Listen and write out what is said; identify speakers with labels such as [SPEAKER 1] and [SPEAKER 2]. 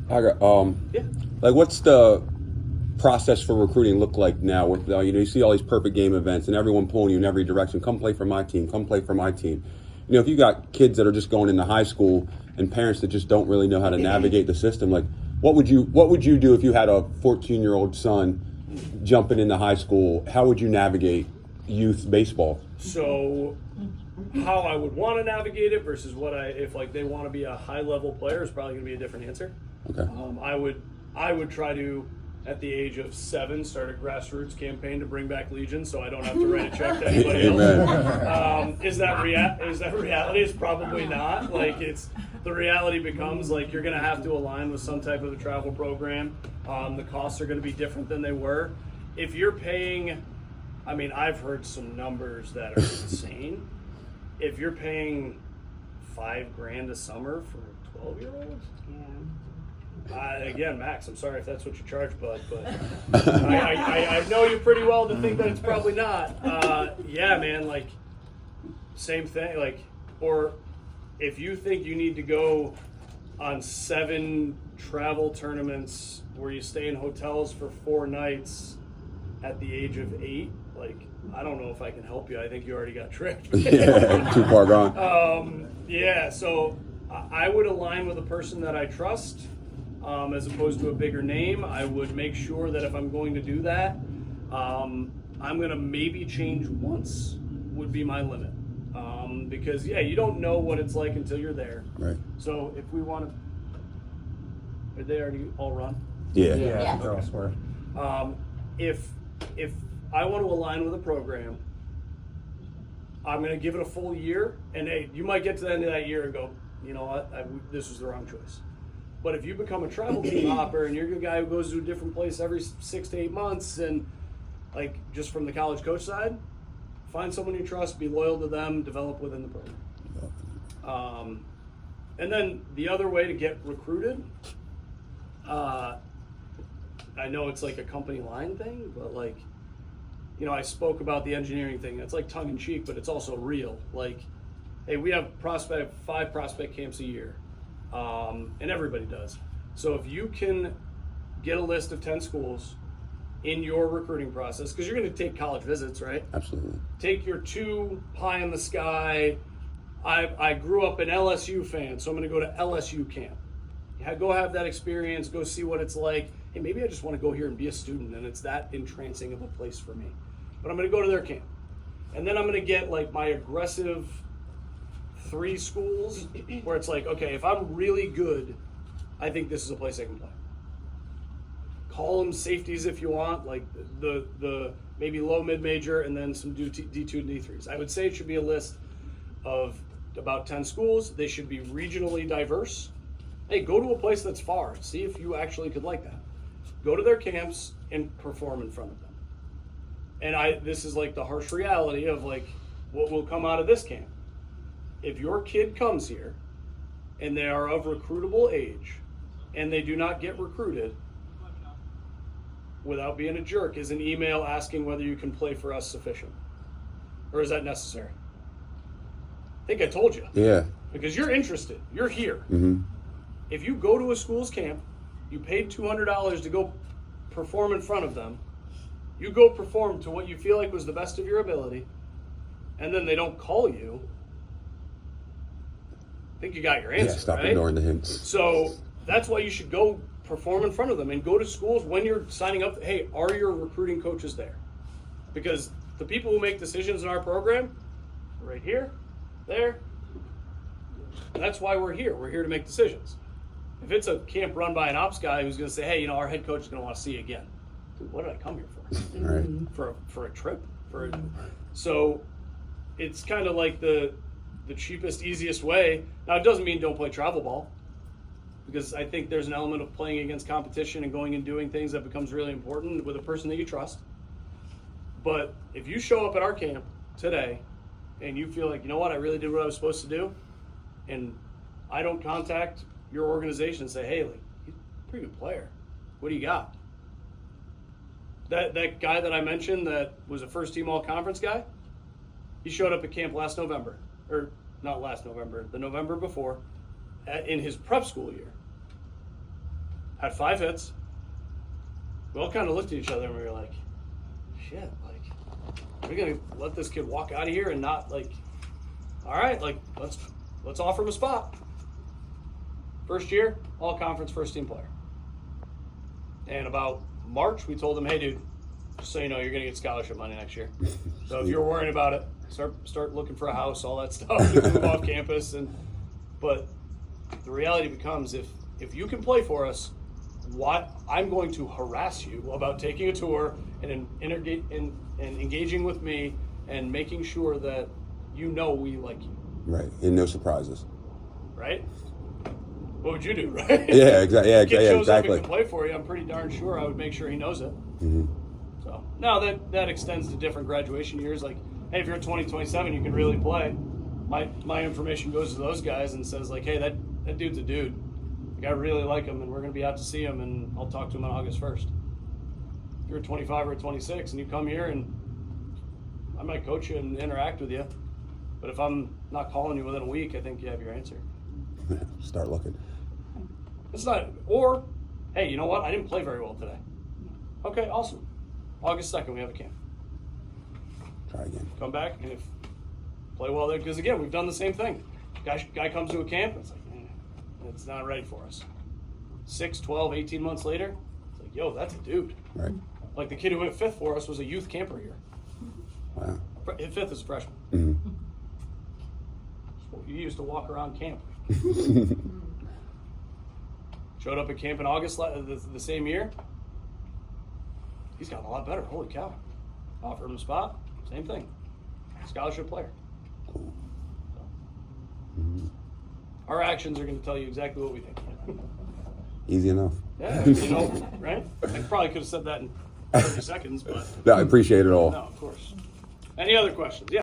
[SPEAKER 1] I got,
[SPEAKER 2] Yeah.
[SPEAKER 1] like, what's the process for recruiting look like now? With you see all these perfect game events and everyone pulling you in every direction. Come play for my team. Come play for my team. If you got kids that are just going into high school and parents that just don't really know how to navigate the system, like, what would you do if you had a 14-year-old son jumping into high school? How would you navigate youth baseball?
[SPEAKER 2] So, how I would want to navigate it versus if like they want to be a high level player is probably going to be a different answer.
[SPEAKER 1] Okay.
[SPEAKER 2] I would try to, at the age of 7, start a grassroots campaign to bring back Legion, so I don't have to write a check to anybody else. Is that reality? It's probably not. Like, the reality becomes like you're going to have to align with some type of a travel program. The costs are going to be different than they were. If you're paying, I mean, I've heard some numbers that are insane. If you're paying $5,000 a summer for 12-year-olds. Again, Max, I'm sorry if that's what you charge, bud, but I know you pretty well to think that it's probably not. Yeah, man, like, same thing. Like, or if you think you need to go on 7 travel tournaments where you stay in hotels for 4 nights at the age of 8, like, I don't know if I can help you. I think you already got tricked.
[SPEAKER 1] Yeah, too far gone.
[SPEAKER 2] Yeah, so I would align with a person that I trust. As opposed to a bigger name. I would make sure that if I'm going to do that, I'm going to maybe change once would be my limit. Because, yeah, you don't know what it's like until you're there.
[SPEAKER 1] Right.
[SPEAKER 2] So if we want to, are they already all run?
[SPEAKER 1] Yeah.
[SPEAKER 3] Yeah.
[SPEAKER 2] If I want to align with a program, I'm going to give it a full year. And, hey, you might get to the end of that year and go, you know what, this was the wrong choice. But if you become a travel team hopper and you're the guy who goes to a different place every 6 to 8 months, and like just from the college coach side, find someone you trust, be loyal to them, develop within the program. And then the other way to get recruited, I know it's like a company line thing, but like, I spoke about the engineering thing. It's like tongue in cheek, but it's also real. Like, hey, we have 5 prospect camps a year. And everybody does. So if you can get a list of 10 schools in your recruiting process, because you're going to take college visits, right?
[SPEAKER 1] Absolutely.
[SPEAKER 2] Take your 2 pie in the sky. I grew up an LSU fan, so I'm going to go to LSU camp. Go have that experience, go see what it's like. Hey, maybe I just want to go here and be a student, and it's that entrancing of a place for me. But I'm going to go to their camp. And then I'm going to get like my aggressive 3 schools where it's like, okay, if I'm really good, I think this is a place I can play. Call them safeties if you want, like the maybe low mid-major and then some D2 and D3s. I would say it should be a list of about 10 schools. They should be regionally diverse. Hey, go to a place that's far. See if you actually could like that. Go to their camps and perform in front of them. And this is like the harsh reality of like what will come out of this camp. If your kid comes here and they are of recruitable age and they do not get recruited, without being a jerk, is an email asking whether you can play for us sufficient? Or is that necessary? I think I told you.
[SPEAKER 1] Yeah.
[SPEAKER 2] Because you're interested. You're here.
[SPEAKER 1] Mm-hmm.
[SPEAKER 2] If you go to a school's camp, you paid $200 to go perform in front of them, you go perform to what you feel like was the best of your ability, and then they don't call you, I think you got your answer,
[SPEAKER 1] Stop
[SPEAKER 2] right?
[SPEAKER 1] ignoring the hints.
[SPEAKER 2] So that's why you should go perform in front of them and go to schools when you're signing up. Hey, are your recruiting coaches there? Because the people who make decisions in our program, right here, there, that's why we're here. We're here to make decisions. If it's a camp run by an ops guy who's going to say, hey, our head coach is going to want to see you again. Dude, what did I come here for?
[SPEAKER 1] Right.
[SPEAKER 2] For a trip? So it's kind of like the cheapest, easiest way. Now, it doesn't mean don't play travel ball, because I think there's an element of playing against competition and going and doing things that becomes really important with a person that you trust. But if you show up at our camp today and you feel like, you know what, I really did what I was supposed to do, and I don't contact your organization and say, hey, like, he's a pretty good player. What do you got? That guy that I mentioned that was a first-team all-conference guy, he showed up at camp last November. Or not last November, the November before, in his prep school year. had 5 hits. We all kind of looked at each other and we were like, shit, like, we're going to let this kid walk out of here and not, like, all right, like, let's offer him a spot. First year, all conference first team player. And about March, we told him, hey, dude, just so you know, you're going to get scholarship money next year. So if you're worrying about it, start looking for a house, all that stuff, move off campus. But the reality becomes, if you can play for us, I'm going to harass you about taking a tour and engaging with me and making sure that you know we like you.
[SPEAKER 1] Right, and no surprises.
[SPEAKER 2] Right? What would you do, right?
[SPEAKER 1] Yeah, exactly. Yeah,
[SPEAKER 2] If a kid shows up
[SPEAKER 1] exactly.
[SPEAKER 2] and can play for you, I'm pretty darn sure I would make sure he knows it.
[SPEAKER 1] Mm-hmm.
[SPEAKER 2] So now that extends to different graduation years. Like, hey, if you're 2027, you can really play. My information goes to those guys and says, like, hey, that dude's a dude. Like, I really like him, and we're going to be out to see him, and I'll talk to him on August 1st. If you're 25 or 26 and you come here, and I might coach you and interact with you, but if I'm not calling you within a week, I think you have your answer.
[SPEAKER 1] Start looking.
[SPEAKER 2] It's not, or, hey, you know what? I didn't play very well today. Okay, awesome. August 2nd, we have a camp.
[SPEAKER 1] Try again.
[SPEAKER 2] Come back, and if play well there, because again, we've done the same thing. Guy comes to a camp, and it's like, it's not ready for us. 6, 12, 18 months later, it's like, yo, that's a dude.
[SPEAKER 1] Right.
[SPEAKER 2] Like the kid who went 5th for us was a youth camper here.
[SPEAKER 1] Wow.
[SPEAKER 2] Hit 5th as a freshman.
[SPEAKER 1] Mm-hmm.
[SPEAKER 2] You used to walk around camp. Showed up at camp in August the same year. He's gotten a lot better. Holy cow. Offered him a spot. Same thing. Scholarship player.
[SPEAKER 1] Cool.
[SPEAKER 2] So, our actions are going to tell you exactly what we think.
[SPEAKER 1] Easy enough.
[SPEAKER 2] Yeah, you know, right? I probably could have said that in 30 seconds, but
[SPEAKER 1] No, I appreciate it all.
[SPEAKER 2] no, of course. Any other questions? Yeah.